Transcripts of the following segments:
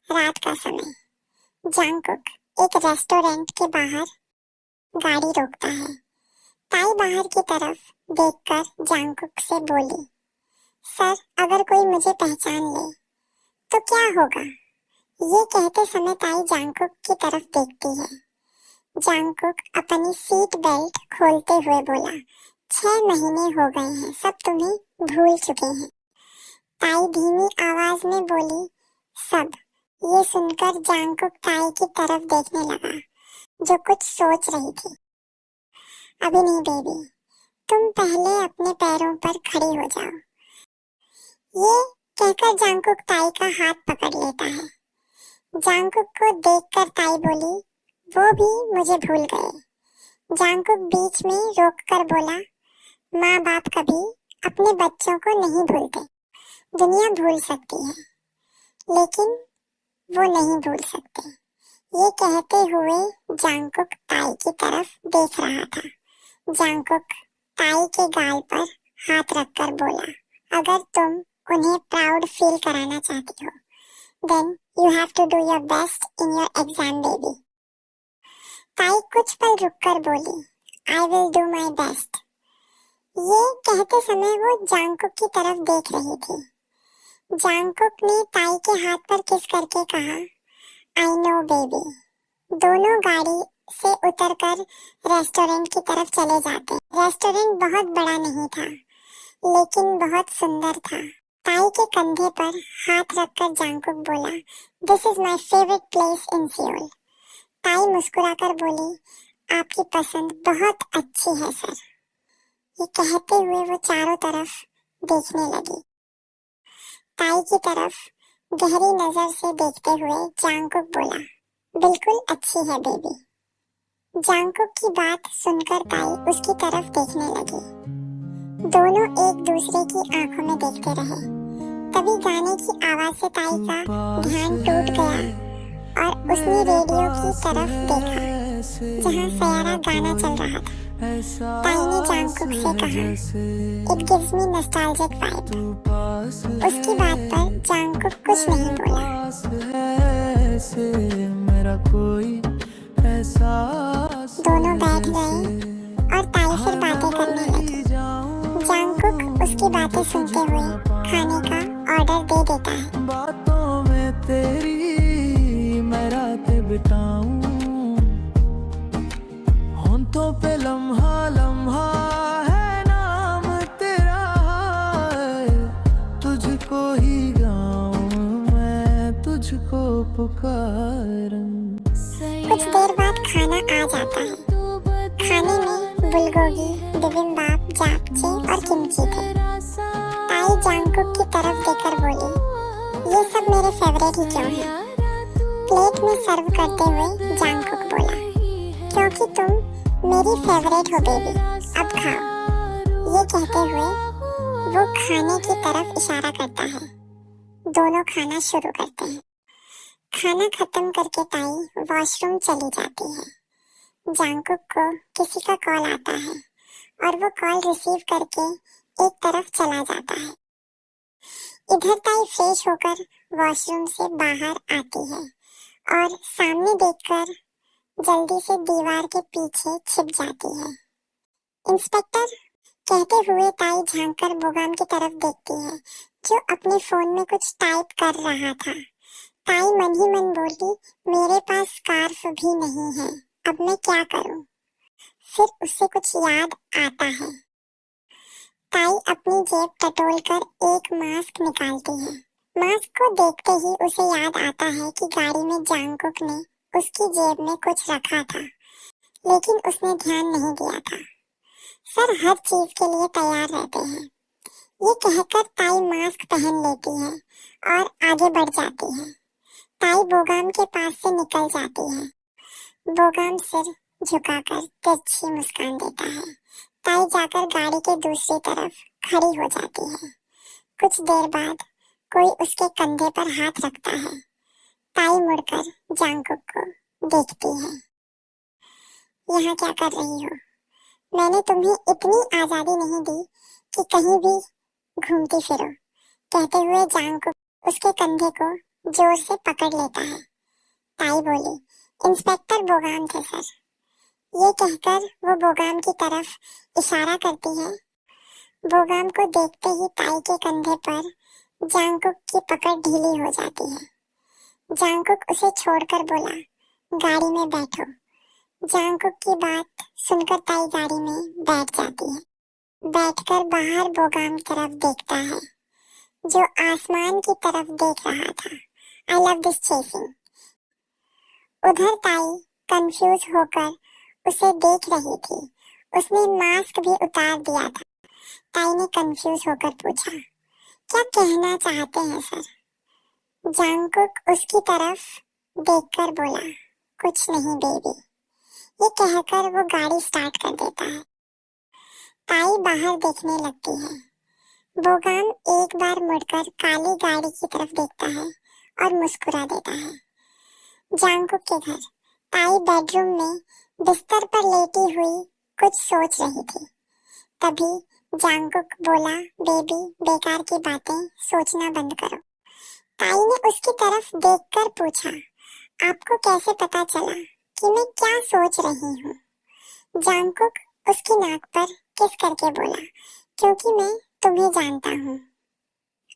रात का समय। जंगकुक एक रेस्टोरेंट के बाहर गाड़ी रोकता है। ताई बाहर की तरफ देखकर जंगकुक से बोली, सर, अगर कोई मुझे पहचान ले तो क्या होगा? ये कहते समय ताई जंगकुक की तरफ देखती है। जंगकुक अपनी सीट बेल्ट खोलते हुए बोला, 6 महीने हो गए हैं, सब तुम्हें भूल चुके हैं। ताई धीमी आवाज में बोली, सब। ये सुनकर जंगकुक ताई की तरफ देखने लगा, जो कुछ सोच रही थी। अभी नहीं बेबी, तुम पहले अपने पैरों पर खड़ी हो जाओ। ये कहकर जंगकुक ताई का हाथ पकड़ लेता है। जंगकुक को देखकर ताई बोली, वो भी मुझे भूल गए। जंगकुक बीच में रोककर बोला, माँ बाप कभी अपने बच्चों को नहीं भूलते। दुनिया भूल सकती है, लेकिन वो नहीं भूल सकते। ये कहते हुए जंगकुक ताई की तरफ देख रहा था। जंगकुक ताई के गाल पर हाथ रखकर बोला, अगर तुम उन्हें प्राउड फील कराना चाहती हो, then you have to do your best in your exam, baby. ताई कुछ पल रुककर बोली, I will do my best. ये कहते समय वो जंगकुक की तरफ देख रही थी। जंगकुक ने ताई के हाथ पर किस करके कहा, I know, baby. दोनों गाड़ी से उतरकर रेस्टोरेंट की तरफ चले जाते। रेस्टोरेंट बहुत बड़ा नहीं था, लेकिन बहुत सुंदर था। ताई के कंधे पर हाथ रखकर जंगकुक बोला, this is my favourite place in Seoul. ताई मुस्कुराकर बोली, आपकी पसंद बहुत अच्छी है सर। ये कहते हुए वो चारों तरफ देखने लगी। ताई की तरफ गहरी नजर से देखते हुए जंगकुक बोला, बिल्कुल अच्छी है बेबी। जंगकुक की बात सुनकर ताई उसकी तरफ देखने लगी। दोनों एक दूसरे की आंखों में देखते रहे। तभी गाने की आवाज से ताई का ध्यान टूट गया और उसने रेडियो की तरफ देखा, जहां सयारा गाना चल रहा था। ताई ने जंगकुक से कहा, it gives me nostalgic vibe. उसकी बात पर जंगकुक कुछ नहीं बोला। दोनों बैठ गए और ताई फिर बातें करने लगी। जंगकुक उसकी बातें सुनते हुए खाने का ऑर्डर दे देता है। बातों में तेरी मैं रातें बिताऊं, होंठों पे लम्हा लम्हा है नाम तेरा, तुझको ही गाऊं मैं, तुझको पुकारूं। कुछ देर बाद खाना आ जाता है। खाने में बुलगोगी, बिबिम्बाप, जापचे और किमची थे। ताई जंगकुक की तरफ देखकर बोली, ये सब मेरे फेवरेट ही क्यों हैं? प्लेट में सर्व करते हुए जंगकुक बोला, क्योंकि तुम मेरी फेवरेट हो बेबी, अब खाओ। ये कहते हुए वो खाने की तरफ इशारा करता है। दोनों खाना शुरू करते हैं। खाना खत्म करके ताई वॉशरूम चली जाती है। जंगकुक को किसी का कॉल आता है और वो कॉल रिसीव करके एक तरफ चला जाता है। इधर ताई फ्रेश होकर वॉशरूम से बाहर आती है और सामने देखकर जल्दी से दीवार के पीछे छिप जाती है। इंस्पेक्टर कहते हुए ताई झांककर बोगाम की तरफ देखती है, जो अपने फोन में कुछ टाइप कर रहा था। ताई मन ही मन बोली, मेरे पास स्कार्फ भी नहीं है, अब मैं क्या करूं? फिर उसे कुछ याद आता है। ताई अपनी जेब टटोलकर एक मास्क निकालती है। मास्क को देखते ही उसे याद आता है कि गाड़ी में जंगकुक ने उसकी जेब में कुछ रखा था, लेकिन उसने ध्यान नहीं दिया था। सर हर चीज के लिए तैयार रहते हैं। ये कहकर ताई मास्क पहन लेती है और आगे बढ़ जाती है। ताई बोगाम के पास से निकल जाती है। बोगाम सिर झुकाकर तिरछी मुस्कान देता है। ताई जाकर गाड़ी के दूसरी तरफ खड़ी हो जाती है। कुछ देर बाद कोई उसके कंधे पर हाथ रखता है। ताई मुड़कर जंगकुक को देखती है। यहाँ क्या कर रही हो? मैंने तुम्हें इतनी आजादी नहीं दी कि कहीं भी घूमती फिरो। कहते हुए जंगकुक उसके कंधे को जोर से पकड़ लेता है। ताई बोली, इंस्पेक्टर बोगाम थे सर। ये कहकर वो बोगाम की तरफ इशारा करती है। बोगाम को देखते ही ताई के कंधे पर जांगकुक की पकड़ ढीली हो जाती है। जांगकुक उसे छोड़कर बोला, गाड़ी में बैठो। जांगकुक की बात सुनकर ताई गाड़ी में बैठ जाती है। बैठकर बाहर बोगाम की तरफ देखता है, जो आसमान की तरफ देख रहा था। I love this chasing. उधर ताई कंफ्यूज होकर उसे देख रही थी। उसने मास्क भी उतार दिया था। ताई ने कंफ्यूज होकर पूछा, क्या कहना चाहते हैं सर? जांगकुक उसकी तरफ देखकर बोला, कुछ नहीं बेबी। ये कहकर वो गाड़ी स्टार्ट कर देता है। ताई बाहर देखने लगती है। बोगाम एक बार मुड़कर काली गाड़ी की तरफ देखता है और मुस्कुरा देता है। जांगकुक के घर ताई बेडरूम में बिस्तर पर लेटी हुई कुछ सोच रही थी। तभी जांगकुक बोला, बेबी बेकार की बातें सोचना बंद करो। ताई ने उसकी तरफ देखकर पूछा, आपको कैसे पता चला कि मैं क्या सोच रही हूँ? जांगकुक उसकी नाक पर किस करके बोला, क्योंकि मैं तुम्हें जानता हूँ।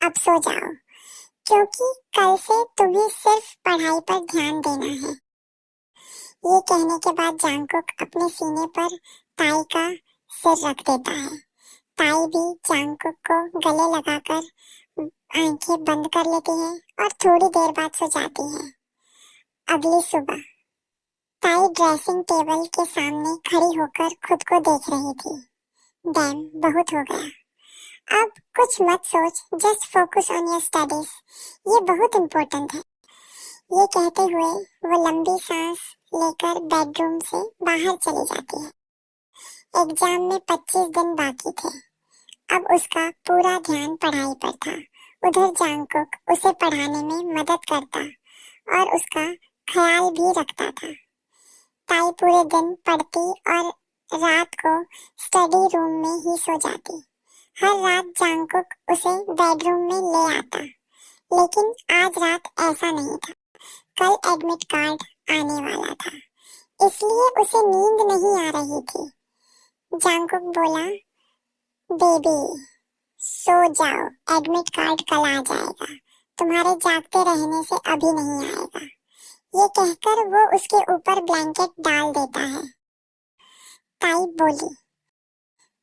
अब सो जाओ, क्योंकि कल से तुम्हें सिर्फ पढ़ाई पर ध्यान देना है। ये कहने के बाद जांगकुक अपने सीने पर ताई का सिर रख देता है। ताई भी जांगकुक को गले लगाकर आंखें बंद कर लेती है और थोड़ी देर बाद सो जाती है। अगली सुबह ताई ड्रेसिंग टेबल के सामने खड़ी होकर खुद को देख रही थी। डैम, बहुत हो गया। अब कुछ मत सोच, just focus on your studies. ये बहुत इम्पोर्टेंट है। ये कहते हुए वो लंबी सांस लेकर बेडरूम से बाहर चली जाती है। एग्जाम में 25 दिन बाकी थे। अब उसका पूरा ध्यान पढ़ाई पर था। उधर जांगकुक उसे पढ़ाने में मदद करता और उसका ख्याल भी रखता था। ताई पूरे दिन पढ़ती और रात को स्टडी रूम में ही सो जाती। हर रात जांगकुक उसे बेडरूम में ले आता, लेकिन आज रात ऐसा नहीं था। कल एडमिट कार्ड आने वाला था, इसलिए उसे नींद नहीं आ रही थी। जांगकुक बोला, बेबी सो जाओ, एडमिट कार्ड कल आ जाएगा। तुम्हारे जागते रहने से अभी नहीं आएगा। ये कहकर वो उसके ऊपर ब्लैंकेट डाल देता है। ताई बोली,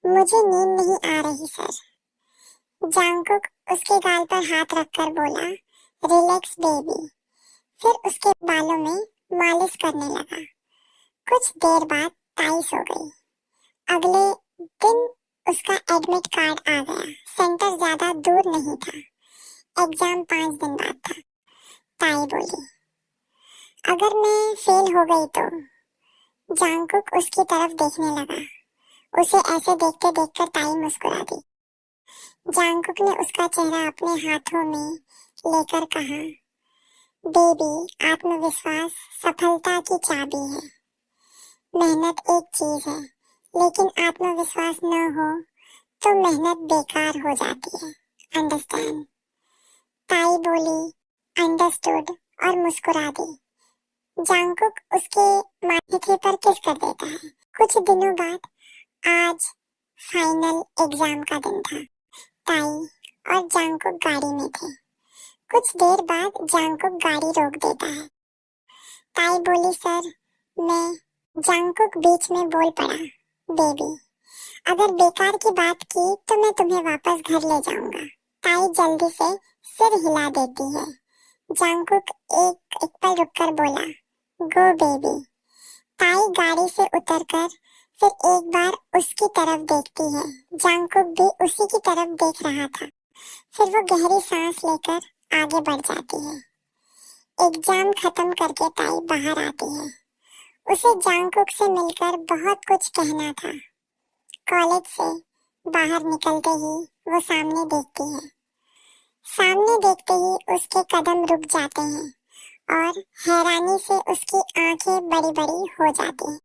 मुझे नींद नहीं आ रही सर। जांगकुक उसके गाल पर हाथ रखकर बोला, रिलैक्स बेबी। फिर उसके बालों में मालिश करने लगा। कुछ देर बाद ताई सो गई। अगले दिन उसका एडमिट कार्ड आ गया। सेंटर ज्यादा दूर नहीं था। एग्जाम 5 दिन बाद था। ताई बोली, अगर मैं फेल हो गई तो? जांगकुक उसकी तरफ देखने लगा। उसे ऐसे देखते देखकर ताई मुस्कुरा दी। जांगकुक ने उसका चेहरा अपने हाथों में लेकर कहा, बेबी आत्मविश्वास सफलता की चाबी है। मेहनत एक चीज है, लेकिन आत्मविश्वास न हो तो मेहनत बेकार हो जाती है। अंडरस्टैंड? ताई बोली, अंडरस्टूड, और मुस्कुरा दी। जांगकुक उसके माथे पर किस कर देता है। कुछ दिनों बाद आज फाइनल एग्जाम का दिन था। ताई और जांगकुक गाड़ी में थे। कुछ देर बाद जांगकुक गाड़ी रोक देता है। ताई बोली, सर मैं। जांगकुक बीच में बोल पड़ा, बेबी अगर बेकार की बात की तो मैं तुम्हें वापस घर ले जाऊंगा। ताई जल्दी से सिर हिला देती है। जांगकुक एक पल रुककर बोला, गो बेबी। ताई गाड़ी से उतरकर फिर एक बार उसकी तरफ देखती है। जांगकुक भी उसी की तरफ देख रहा था। फिर वो गहरी सांस लेकर आगे बढ़ जाती है। एग्जाम खत्म करके ताई बाहर आती है। उसे जांगकुक से मिलकर बहुत कुछ कहना था। कॉलेज से बाहर निकलते ही वो सामने देखती है। सामने देखते ही उसके कदम रुक जाते हैं और हैरानी से उसकी आंखें बड़ी बड़ी हो जाती हैं।